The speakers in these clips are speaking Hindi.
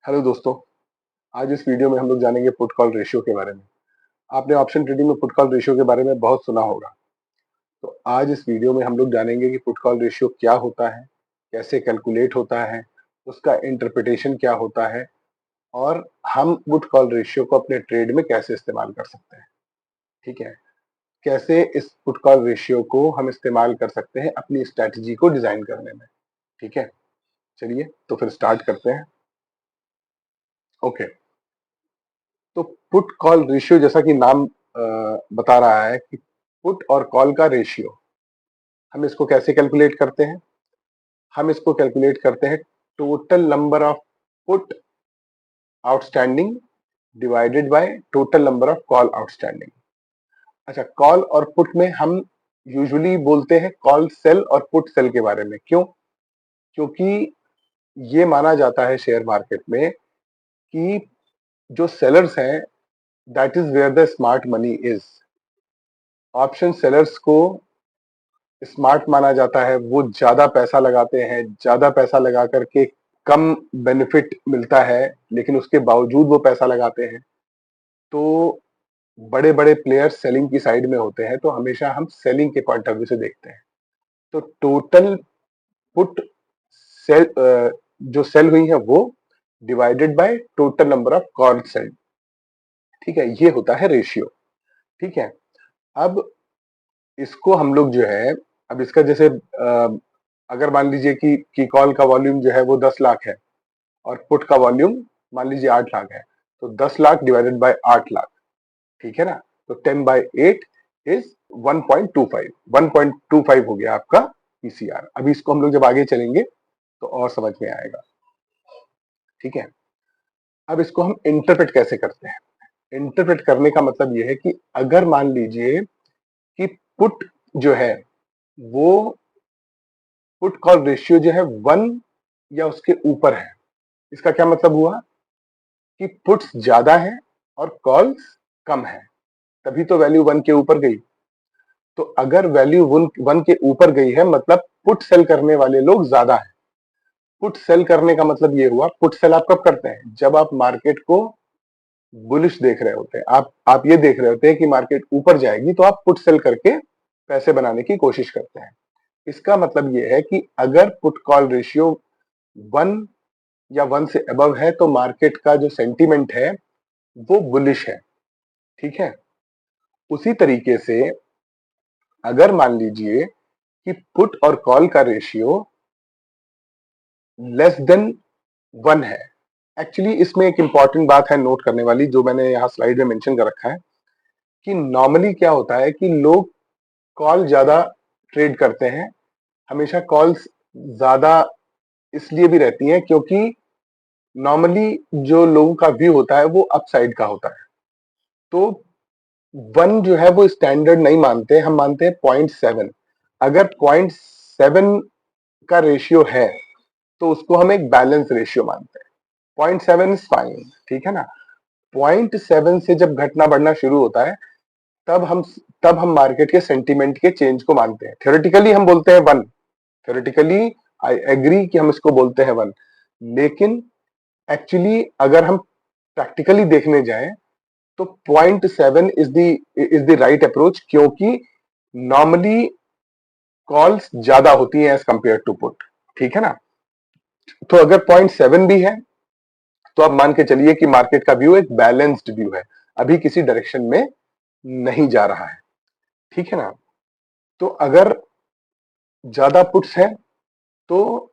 हेलो दोस्तों, आज इस वीडियो में हम लोग जानेंगे पुट कॉल रेशियो के बारे में। आपने ऑप्शन ट्रेडिंग में पुट कॉल रेशियो के बारे में बहुत सुना होगा। तो आज इस वीडियो में हम लोग जानेंगे कि पुट कॉल रेशियो क्या होता है, कैसे कैलकुलेट होता है, उसका इंटरप्रिटेशन क्या होता है और हम पुट कॉल रेशियो को अपने ट्रेड में कैसे इस्तेमाल कर सकते हैं। ठीक है, कैसे इस पुट कॉल रेशियो को हम इस्तेमाल कर सकते हैं अपनी स्ट्रैटेजी को डिजाइन करने में। ठीक है, चलिए तो फिर स्टार्ट करते हैं। ओके, तो पुट कॉल रेशियो जैसा कि नाम बता रहा है कि पुट और कॉल का रेशियो, हम इसको कैसे कैलकुलेट करते हैं? हम इसको कैलकुलेट करते हैं total number of put outstanding divided by total number of call outstanding. अच्छा, कॉल और पुट में हम यूजुअली बोलते हैं कॉल सेल और पुट सेल के बारे में। क्यों? क्योंकि ये माना जाता है शेयर मार्केट में कि जो सेलर्स हैं, that is where the smart money is. Option sellers को स्मार्ट माना जाता है, वो ज्यादा पैसा लगाते हैं, ज्यादा पैसा लगा करके कम बेनिफिट मिलता है, लेकिन उसके बावजूद वो पैसा लगाते हैं। तो बड़े बड़े प्लेयर्स सेलिंग की साइड में होते हैं, तो हमेशा हम सेलिंग के पॉइंट ऑफ व्यू से देखते हैं। तो टोटल पुट सेल जो सेल हुई है वो divided by total number of call sell. ठीक है, ये होता है रेशियो। ठीक है, अब इसको हम लोग जो है, अब इसका जैसे अगर मान लीजिए कि कॉल का वॉल्यूम जो है वो 10 लाख है और पुट का वॉल्यूम मान लीजिए 8 लाख है, तो 10 लाख डिवाइडेड बाय 8 लाख, ठीक है ना। तो 10/8 इज 1.25। 1.25 हो गया आपका पीसीआर। अभी इसको हम लोग जब आगे चलेंगे तो और समझ में आएगा। ठीक है, अब इसको हम इंटरप्रेट कैसे करते हैं? इंटरप्रेट करने का मतलब यह है कि अगर मान लीजिए कि पुट जो है वो पुट कॉल रेशियो जो है 1 या उसके ऊपर है, इसका क्या मतलब हुआ कि पुट्स ज्यादा है और कॉल्स कम है, तभी तो वैल्यू 1 के ऊपर गई। तो अगर वैल्यू 1 के ऊपर गई है, मतलब पुट सेल करने वाले लोग ज्यादा है। पुट सेल करने का मतलब ये हुआ, पुट सेल आप कब करते हैं? जब आप मार्केट को बुलिश देख रहे होते हैं, आप ये देख रहे होते हैं कि मार्केट ऊपर जाएगी, तो आप पुट सेल करके पैसे बनाने की कोशिश करते हैं। इसका मतलब ये है कि अगर पुट कॉल रेशियो 1 या 1 से अबव है, तो मार्केट का जो सेंटीमेंट है वो बुलिश है। ठीक है, उसी तरीके से अगर मान लीजिए कि पुट और कॉल का रेशियो लेस देन 1 है। एक्चुअली इसमें एक इंपॉर्टेंट बात है नोट करने वाली, जो मैंने यहाँ स्लाइड में मेंशन कर रखा है कि नॉर्मली क्या होता है कि लोग कॉल ज्यादा ट्रेड करते हैं। हमेशा कॉल्स ज्यादा इसलिए भी रहती हैं क्योंकि नॉर्मली जो लोगों का व्यू होता है वो अपसाइड का होता है। तो 1 जो है वो स्टैंडर्ड नहीं मानते, हम मानते हैं 0.7। अगर 0.7 का रेशियो है तो उसको हम एक बैलेंस रेशियो मानते हैं। 0.7 इज फाइन, ठीक है ना। 0.7 से जब घटना बढ़ना शुरू होता है, तब हम तब हम मार्केट के सेंटीमेंट के चेंज को मानते हैं। थ्योरेटिकली हम बोलते हैं 1। थ्योरेटिकली आई एग्री कि हम इसको बोलते हैं 1, लेकिन एक्चुअली अगर हम प्रैक्टिकली देखने जाएं तो 0.7 इज द राइट अप्रोच, क्योंकि नॉर्मली कॉल्स ज्यादा होती हैं एज कंपेयर टू पुट। ठीक है ना। तो अगर 0.7 भी है तो आप मान के चलिए कि मार्केट का व्यू एक बैलेंस्ड व्यू है, अभी किसी डायरेक्शन में नहीं जा रहा है। ठीक है ना। तो अगर ज्यादा पुट्स है, तो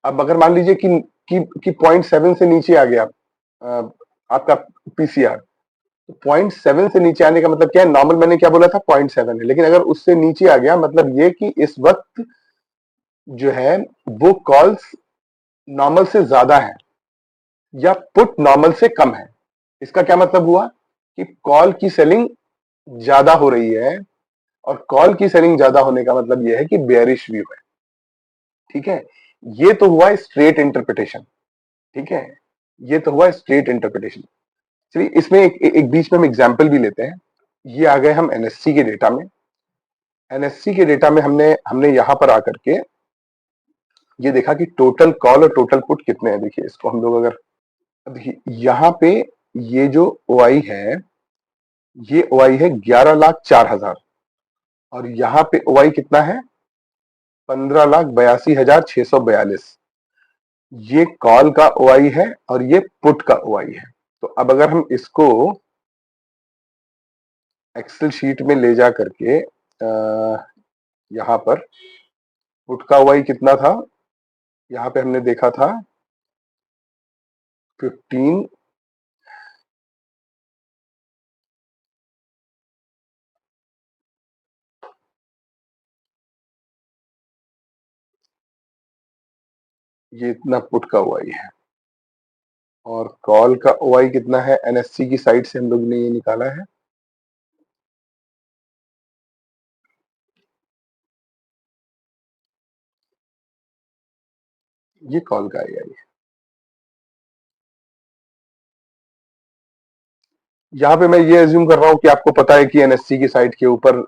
अब अगर मान लीजिए कि 0.7 से नीचे आ गया आपका पीसीआर, तो 0.7 से नीचे आने का मतलब क्या है? नॉर्मल मैंने क्या बोला था? 0.7 है, लेकिन अगर उससे नीचे आ गया मतलब ये कि इस वक्त जो है वो कॉल्स नॉर्मल से ज्यादा है या पुट नॉर्मल से कम है। इसका क्या मतलब हुआ कि कॉल की सेलिंग ज्यादा हो रही है, और कॉल की सेलिंग ज्यादा होने का मतलब यह है कि बेयरिश व्यू है। ठीक है, ये तो हुआ स्ट्रेट इंटरप्रिटेशन। ठीक है, ये तो हुआ स्ट्रेट इंटरप्रिटेशन। चलिए इसमें एक बीच में हम एग्जांपल भी लेते हैं। ये आ गए हम एनएससी के डेटा में। एनएससी के डेटा में हमने हमने यहां पर आकर के ये देखा कि टोटल कॉल और टोटल पुट कितने हैं। देखिए इसको हम लोग अगर अब यहाँ पे ये जो ओआई है, ये ओआई है 11,04,000 और यहाँ पे ओआई कितना है 15,82,642। ये कॉल का ओआई है और ये पुट का ओआई है। तो अब अगर हम इसको एक्सेल शीट में ले जा करके यहाँ पर पुट का ओआई कितना था, यहाँ पे हमने देखा था 15, ये इतना पुट का ओआई है और कॉल का ओआई कितना है, एनएससी की साइड से हम लोग ने ये निकाला है। ये कॉल का ओआई है। यहाँ पे मैं ये एज्यूम कर रहा हूँ कि आपको पता है कि एनएससी की साइट के ऊपर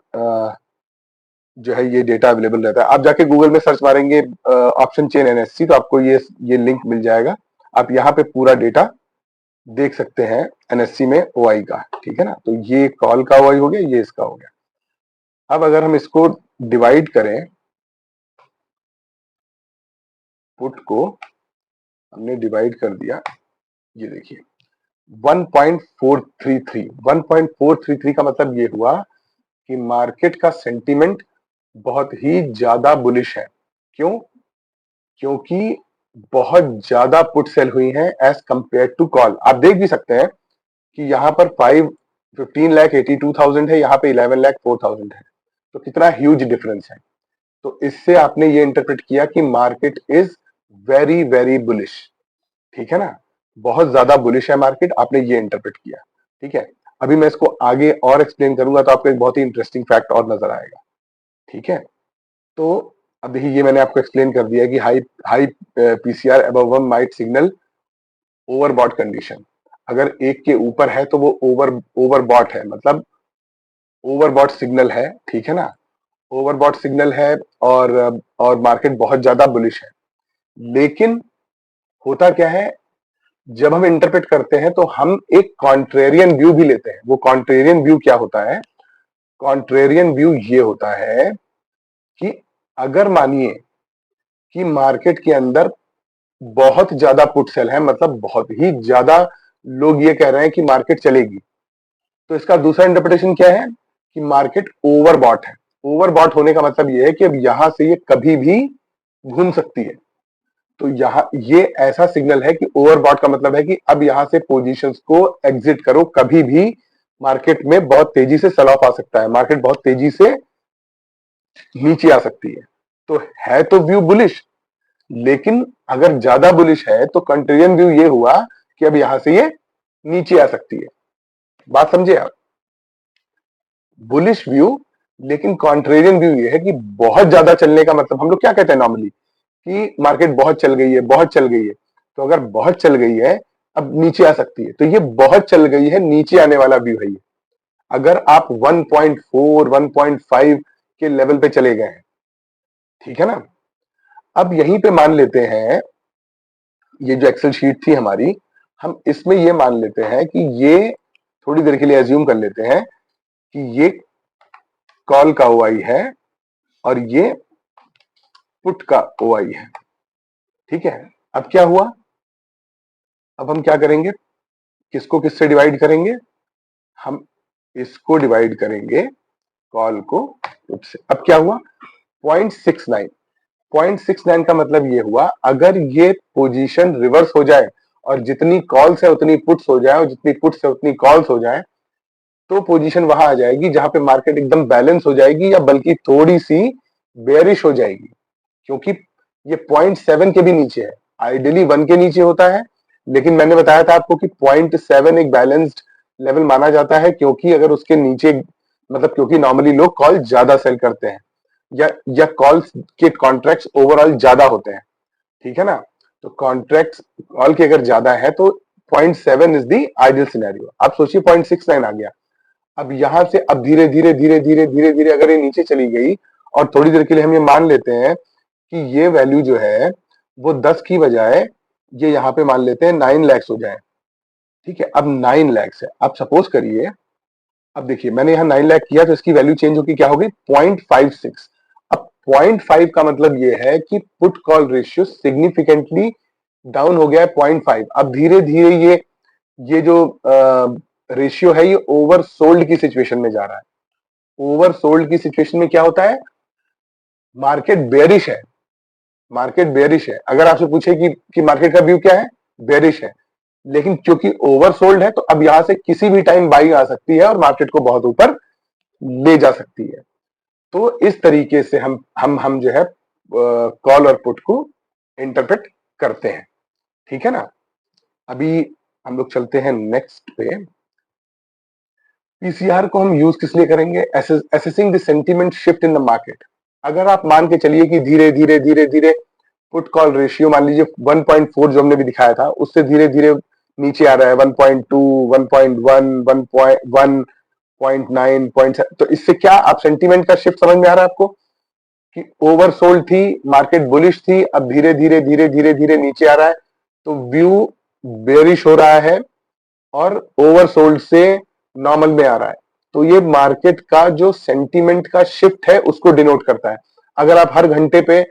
जो है ये डेटा अवेलेबल रहता है। आप जाके गूगल में सर्च मारेंगे ऑप्शन चेन एनएससी, तो आपको ये लिंक मिल जाएगा। आप यहाँ पे पूरा डेटा देख सकते हैं एनएससी में ओआई का, ठीक है ना। तो ये कॉल का ओआई हो गया, ये इसका हो गया। अब अगर हम इसको डिवाइड करें, पुट को हमने डिवाइड कर दिया, ये देखिए 1.433। 1.433 का मतलब ये हुआ कि मार्केट का सेंटीमेंट बहुत ही ज्यादा बुलिश है। क्यों? क्योंकि बहुत ज्यादा पुट सेल हुई है एज कंपेयर टू कॉल। आप देख भी सकते हैं कि यहाँ पर 15,82,000 है, यहाँ पे 11,04,000 है। तो कितना ह्यूज डिफरेंस है। तो इससे आपने ये इंटरप्रेट किया कि market is very very bullish, ठीक है ना, बहुत ज्यादा बुलिश है मार्केट। आपने ये इंटरप्रेट किया, ठीक है। अभी मैं इसको आगे और एक्सप्लेन करूंगा तो आपको एक बहुत ही इंटरेस्टिंग फैक्ट और नजर आएगा, ठीक है। तो अब देखिए ये मैंने आपको एक्सप्लेन कर दिया कि high high PCR above 1 might signal overbought condition. अगर एक के ऊपर है तो वो ओवरबॉट है, मतलब ओवरबॉट सिग्नल है, ठीक है ना। ओवरबॉट सिग्नल है और मार्केट बहुत ज्यादा बुलिश है। लेकिन होता क्या है, जब हम इंटरप्रेट करते हैं तो हम एक कॉन्ट्रेरियन व्यू भी लेते हैं। वो कॉन्ट्रेरियन व्यू क्या होता है? कॉन्ट्रेरियन व्यू ये होता है कि अगर मानिए कि मार्केट के अंदर बहुत ज्यादा पुट सेल है, मतलब बहुत ही ज्यादा लोग ये कह रहे हैं कि मार्केट चलेगी, तो इसका दूसरा इंटरप्रिटेशन क्या है कि मार्केट ओवरबॉट है। ओवरबॉट होने का मतलब ये है कि अब यहां से ये कभी भी घूम सकती है। तो यहाँ ये ऐसा सिग्नल है कि ओवरबॉट का मतलब है कि अब यहां से पोजीशंस को एग्जिट करो, कभी भी मार्केट में बहुत तेजी से सेल ऑफ आ सकता है, मार्केट बहुत तेजी से नीचे आ सकती है। तो है तो व्यू बुलिश, लेकिन अगर ज्यादा बुलिश है तो कंट्रेरियन व्यू ये हुआ कि अब यहां से ये नीचे आ सकती है। बात समझे आप? बुलिश व्यू, लेकिन कॉन्ट्रेरियन व्यू ये है कि बहुत ज्यादा चलने का मतलब हम लोग क्या कहते हैं नॉर्मली कि मार्केट बहुत चल गई है, बहुत चल गई है। तो अगर बहुत चल गई है अब नीचे आ सकती है, तो ये बहुत चल गई है नीचे आने वाला व्यू है ये। अगर आप 1.4 1.5 के लेवल पे चले गए हैं, ठीक है ना। अब यहीं पे मान लेते हैं, ये जो एक्सेल शीट थी हमारी, हम इसमें ये मान लेते हैं कि ये थोड़ी देर के लिए एज्यूम कर लेते हैं कि ये कॉल का ओआई है और ये पुट का ओआई है, ठीक है। अब क्या हुआ, अब हम क्या करेंगे, किसको किससे डिवाइड करेंगे? हम इसको डिवाइड करेंगे कॉल को पुट से। अब क्या हुआ, 0.69। 0.69 का मतलब ये हुआ अगर ये पोजीशन रिवर्स हो जाए और जितनी कॉल्स है उतनी पुट्स हो जाए और जितनी पुट्स है उतनी कॉल्स हो जाए, तो पोजीशन वहां आ जाएगी जहां पे मार्केट एकदम बैलेंस हो जाएगी या बल्कि थोड़ी सी बेयरिश हो जाएगी। क्योंकि ये 0.7 के भी नीचे है, आइडियली 1 के नीचे होता है, लेकिन मैंने बताया था आपको कि 0.7 एक बैलेंस्ड लेवल माना जाता है, क्योंकि अगर उसके नीचे, मतलब क्योंकि नॉर्मली लोग कॉल ज्यादा सेल करते हैं या कॉल्स के कॉन्ट्रैक्ट्स ओवरऑल ज्यादा होते हैं, ठीक है ना। तो कॉन्ट्रैक्ट्स कॉल के अगर ज्यादा है तो 0.7 इज द आइडियल सिनेरियो। आप सोचिए 0.69 आ गया। अब यहां से अब धीरे धीरे धीरे धीरे धीरे धीरे अगर ये नीचे चली गई और थोड़ी देर के लिए हम ये मान लेते हैं कि ये वैल्यू जो है वो 10 की बजाय ये यहाँ पे मान लेते हैं 9 lakhs हो जाए। ठीक है, अब 9 lakhs है। अब सपोज करिए, अब देखिए मैंने यहाँ 9 लाख किया तो इसकी वैल्यू चेंज होगी, क्या होगी 0.56। अब 0.5 का मतलब ये है कि put call ratio significantly down हो गया है 0.5। अब धीरे धीरे ये जो रेशियो है ये ओवर सोल्ड की सिचुएशन में जा रहा है। ओवर सोल्ड की सिचुएशन में क्या होता है, मार्केट बेयरिश है। मार्केट बेयरिश है। अगर आपसे पूछे कि मार्केट का व्यू क्या है, बेयरिश है, लेकिन क्योंकि ओवर सोल्ड है तो अब यहां से किसी भी टाइम बाइंग आ सकती है और मार्केट को बहुत ऊपर ले जा सकती है। तो इस तरीके से हम जो है कॉल और पुट को इंटरप्रेट करते हैं। ठीक है ना। अभी हम लोग चलते हैं नेक्स्ट पे। पीसीआर को हम यूज किस लिए करेंगे, assessing the sentiment shift in the market. अगर आप मान के चलिए कि धीरे धीरे धीरे धीरे पुट कॉल रेशियो मान लीजिए 1.4 जो हमने भी दिखाया था उससे धीरे धीरे नीचे आ रहा है 1.2, 1.1, 1.1, 0.9, 0.7। तो इससे क्या आप सेंटीमेंट का शिफ्ट समझ में आ रहा है आपको कि ओवर सोल्ड थी, मार्केट बुलिश थी, अब धीरे धीरे धीरे धीरे धीरे नीचे आ रहा है, तो व्यू बेरिश हो रहा है और ओवर सोल्ड से नॉर्मल में आ रहा है। तो ये मार्केट का जो सेंटीमेंट का शिफ्ट है उसको डिनोट करता है। अगर आप हर घंटे पे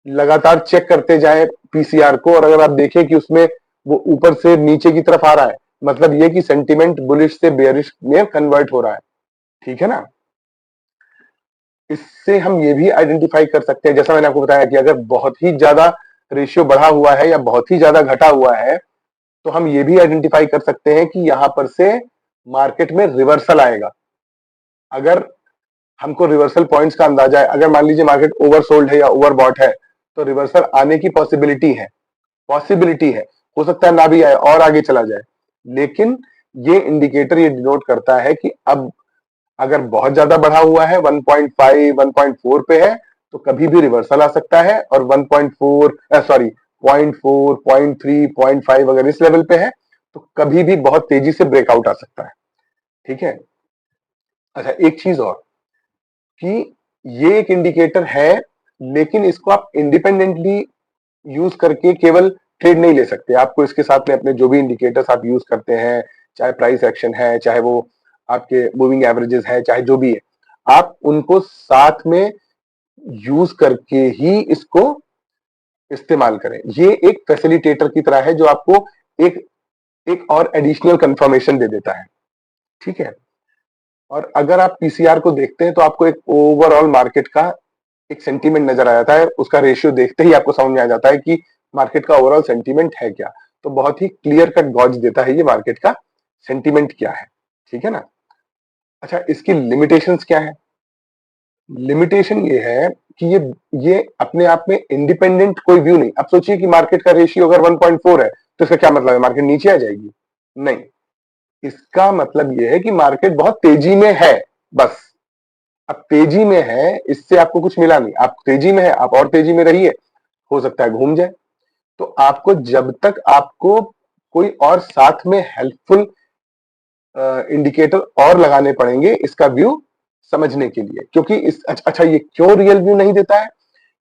लगातार चेक करते जाए पीसीआर को और अगर आप देखें कि उसमें वो ऊपर से नीचे की तरफ आ रहा है, मतलब ये कि सेंटीमेंट बुलिश से बेयरिश में कन्वर्ट हो रहा है। ठीक है ना। इससे हम ये भी आइडेंटिफाई कर सकते हैं, जैसा मैंने आपको बताया कि अगर बहुत ही ज्यादा रेशियो बढ़ा हुआ है या बहुत ही ज्यादा घटा हुआ है तो हम ये भी आइडेंटिफाई कर सकते हैं कि यहां पर से मार्केट में रिवर्सल आएगा। अगर हमको रिवर्सल पॉइंट्स का अंदाजा है, अगर मान लीजिए मार्केट ओवर सोल्ड है या ओवर बॉट है तो रिवर्सल आने की पॉसिबिलिटी है। पॉसिबिलिटी है, हो सकता है ना भी आए और आगे चला जाए, लेकिन ये इंडिकेटर ये डिनोट करता है कि अब अगर बहुत ज्यादा बढ़ा हुआ है 1.5 1.4 पे है तो कभी भी रिवर्सल आ सकता है, और 1.4 सॉरी 0.4 0.3 0.5 अगर इस लेवल पे है तो कभी भी बहुत तेजी से ब्रेकआउट आ सकता है। ठीक है। अच्छा, एक चीज और कि ये एक इंडिकेटर है, लेकिन इसको आप इंडिपेंडेंटली यूज करके केवल ट्रेड नहीं ले सकते। आपको इसके साथ में अपने जो भी इंडिकेटर्स आप यूज करते हैं, चाहे प्राइस एक्शन है, चाहे वो आपके मूविंग एवरेजेस है, चाहे जो भी है, आप उनको साथ में यूज करके ही इसको इस्तेमाल करें। ये एक फैसिलिटेटर की तरह है जो आपको एक एक और एडिशनल कंफर्मेशन दे देता है। ठीक है। और अगर आप पीसीआर को देखते हैं तो आपको एक ओवरऑल मार्केट का एक सेंटीमेंट नजर आ जाता है। उसका रेशियो देखते ही आपको समझ में आ जाता है कि मार्केट का ओवरऑल सेंटीमेंट है क्या। तो बहुत ही क्लियर कट गॉज देता है ये मार्केट का सेंटीमेंट क्या है। ठीक है ना। अच्छा, इसकी लिमिटेशंस क्या है। लिमिटेशन ये है कि ये अपने आप में इंडिपेंडेंट कोई व्यू नहीं। अब सोचिए कि मार्केट का रेशियो अगर 1.4 है तो इसका क्या मतलब है, मार्केट नीचे आ जाएगी? नहीं, इसका मतलब ये है कि मार्केट बहुत तेजी में है, बस। अब तेजी में है इससे आपको कुछ मिला नहीं, आप तेजी में है, आप और तेजी में रहिए, हो सकता है घूम जाए। तो आपको जब तक आपको कोई और साथ में हेल्पफुल इंडिकेटर और लगाने पड़ेंगे इसका व्यू समझने के लिए, क्योंकि इस अच्छा ये क्यों रियल व्यू नहीं देता है,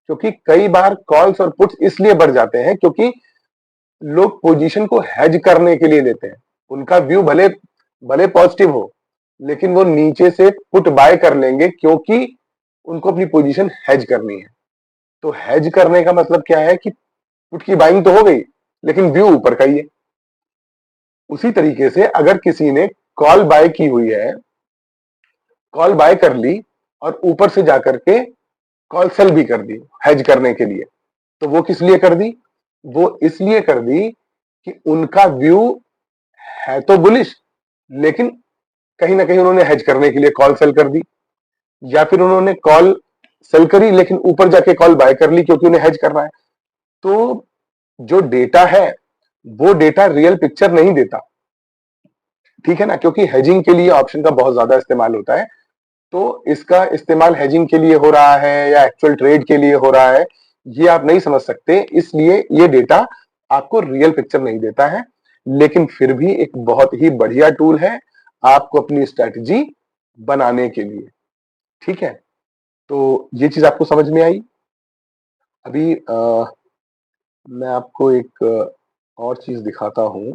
क्योंकि कई बार कॉल्स और पुट्स इसलिए बढ़ जाते हैं क्योंकि लोग पोजीशन को हेज करने के लिए लेते हैं। उनका व्यू भले भले पॉजिटिव हो, लेकिन वो नीचे से पुट बाय कर लेंगे क्योंकि उनको अपनी पोजीशन हेज करनी है। तो हेज करने का मतलब क्या है कि पुट की बाइंग तो हो गई लेकिन व्यू ऊपर का ही है। उसी तरीके से अगर किसी ने कॉल बाय की हुई है, कॉल बाय कर ली और ऊपर से जाकर के कॉल सेल भी कर दी हेज करने के लिए, तो वो किस लिए कर दी? वो इसलिए कर दी कि उनका व्यू है तो बुलिश, लेकिन कहीं ना कहीं उन्होंने हेज करने के लिए कॉल सेल कर दी, या फिर उन्होंने कॉल सेल करी लेकिन ऊपर जाके कॉल बाय कर ली क्योंकि उन्हें हेज करना है। तो जो डेटा है वो डेटा रियल पिक्चर नहीं देता। ठीक है ना, क्योंकि हेजिंग के लिए ऑप्शन का बहुत ज्यादा इस्तेमाल होता है। तो इसका इस्तेमाल हेजिंग के लिए हो रहा है या एक्चुअल ट्रेड के लिए हो रहा है, ये आप नहीं समझ सकते, इसलिए ये डेटा आपको रियल पिक्चर नहीं देता है। लेकिन फिर भी एक बहुत ही बढ़िया टूल है आपको अपनी स्ट्रेटजी बनाने के लिए। ठीक है। तो ये चीज आपको समझ में आई। अभी मैं आपको एक और चीज दिखाता हूँ।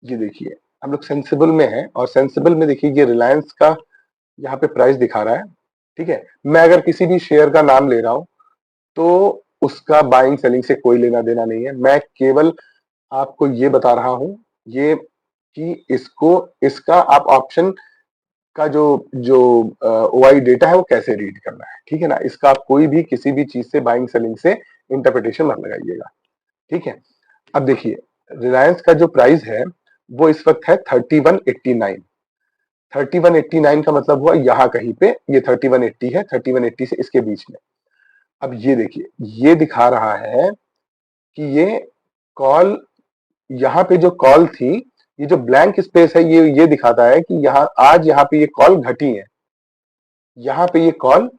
ये देखिए, हम लोग सेंसिबल में हैं और सेंसिबल में देखिए ये रिलायंस का यहाँ पे प्राइस दिखा रहा है। ठीक है, मैं अगर किसी भी शेयर का नाम ले रहा हूँ तो उसका बाइंग सेलिंग से कोई लेना देना नहीं है। मैं केवल आपको ये बता रहा हूँ ये कि इसको इसका आप ऑप्शन का जो जो ओआई डेटा है वो कैसे रीड करना है। ठीक है ना, इसका आप कोई भी किसी भी चीज से बाइंग सेलिंग से इंटरप्रिटेशन मत लगाइएगा। ठीक है, अब देखिए रिलायंस का जो प्राइस है वो इस वक्त है 3189। 3189 का मतलब हुआ यहाँ कहीं पे, ये 3180 है, 3180 से इसके बीच में। अब ये देखिए, ये दिखा रहा है कि ये कॉल, यहाँ पे जो कॉल थी, ये जो ब्लैंक स्पेस है ये दिखाता है कि यहाँ आज यहाँ पे ये कॉल घटी है। यहाँ पे ये कॉल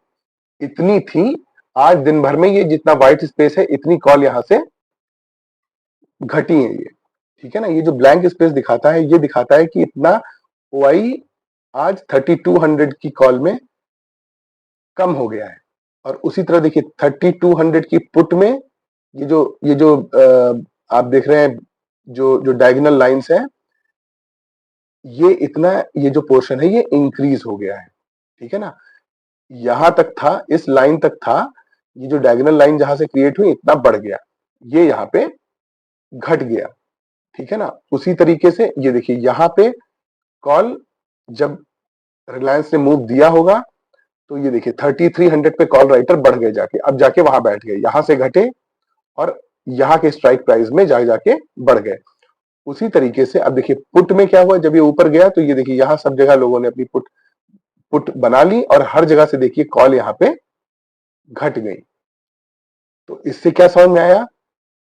इतनी थी, आज दिन भर में ये जितना व्हाइट स्पेस है इतनी कॉल यहाँ से घटी है ये। ठीक है ना, ये जो ब्लैंक स्पेस दिखाता है ये दिखाता है कि इतना ओआई आज 3200 की कॉल में कम हो गया है। और उसी तरह देखिए 3200 की पुट में ये जो आप देख रहे हैं जो जो डायगोनल लाइंस है, ये इतना, ये जो पोर्शन है ये इंक्रीज हो गया है। ठीक है ना, यहां तक था, इस लाइन तक था, ये जो डायगोनल लाइन जहां से क्रिएट हुई इतना बढ़ गया, ये यहाँ पे घट गया। ठीक है ना, उसी तरीके से ये देखिए यहाँ पे कॉल जब रिलायंस ने मूव दिया होगा तो ये देखिए 3300 पे कॉल राइटर बढ़ गए जाके, अब जाके वहां बैठ गए, यहां से घटे और यहाँ के स्ट्राइक प्राइस में जाके बढ़ गए। उसी तरीके से अब देखिए पुट में क्या हुआ, जब ये ऊपर गया तो ये देखिए यहाँ सब जगह लोगों ने अपनी पुट पुट बना ली और हर जगह से देखिए कॉल यहाँ पे घट गई। तो इससे क्या समझ में आया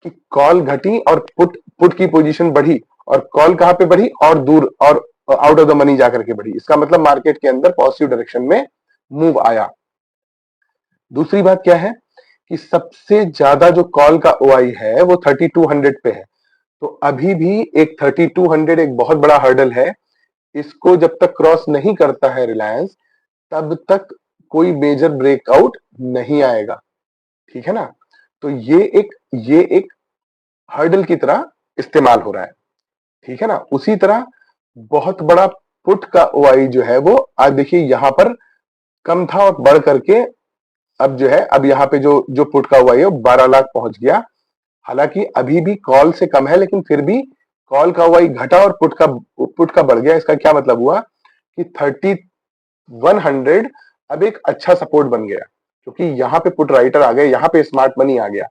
कि कॉल घटी और पुट पुट की पोजीशन बढ़ी, और कॉल कहां पे बढ़ी, और दूर और आउट ऑफ द मनी जाकर के बढ़ी। इसका मतलब मार्केट के अंदर पॉजिटिव डायरेक्शन में मूव आया। दूसरी बात क्या है कि सबसे ज्यादा जो कॉल का ओआई है वो 3200 पे है। तो अभी भी एक 3200 एक बहुत बड़ा हर्डल है। इसको जब तक क्रॉस नहीं करता है रिलायंस, तब तक कोई मेजर ब्रेकआउट नहीं आएगा। ठीक है ना, तो ये एक हर्डल की तरह इस्तेमाल हो रहा है। ठीक है ना, उसी तरह बहुत बड़ा पुट का ओआई जो है वो आज देखिए यहां पर कम था और बढ़ करके अब जो है, अब यहाँ पे जो जो पुट का ओआई है वो 12 लाख पहुंच गया। हालांकि अभी भी कॉल से कम है, लेकिन फिर भी कॉल का ओआई घटा और पुट का बढ़ गया। इसका क्या मतलब हुआ कि 3100 अब एक अच्छा सपोर्ट बन गया, क्योंकि यहाँ पे पुट राइटर आ गए, यहाँ पे स्मार्ट मनी आ गया।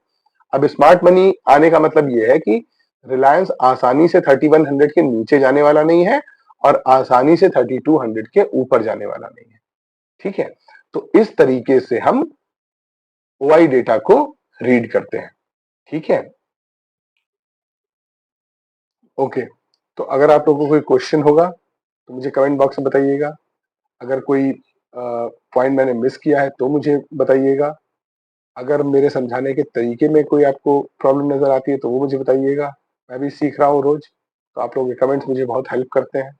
अब स्मार्ट मनी आने का मतलब ये है कि रिलायंस आसानी से 3100 के नीचे जाने वाला नहीं है और आसानी से 3200 के ऊपर जाने वाला नहीं है। ठीक है, तो इस तरीके से हम ओआई डेटा को रीड करते हैं। ठीक है, ओके। तो अगर आप लोगों को कोई क्वेश्चन होगा तो मुझे कमेंट बॉक्स में बताइएगा। अगर कोई पॉइंट मैंने मिस किया है तो मुझे बताइएगा। अगर मेरे समझाने के तरीके में कोई आपको प्रॉब्लम नजर आती है तो वो मुझे बताइएगा। मैं भी सीख रहा हूँ रोज, तो आप लोगों के कमेंट्स मुझे बहुत हेल्प करते हैं।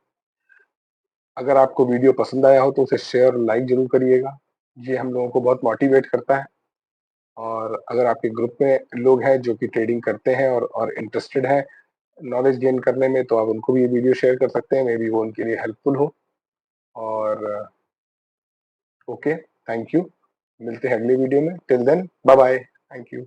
अगर आपको वीडियो पसंद आया हो तो उसे शेयर और लाइक जरूर करिएगा, ये हम लोगों को बहुत मोटिवेट करता है। और अगर आपके ग्रुप में लोग हैं जो कि ट्रेडिंग करते हैं और इंटरेस्टेड हैं नॉलेज गेन करने में, तो आप उनको भी ये वीडियो शेयर कर सकते हैं, मे बी वो उनके लिए हेल्पफुल हो। और ओके, थैंक यू। मिलते हैं अगले वीडियो में, till then bye bye, thank you.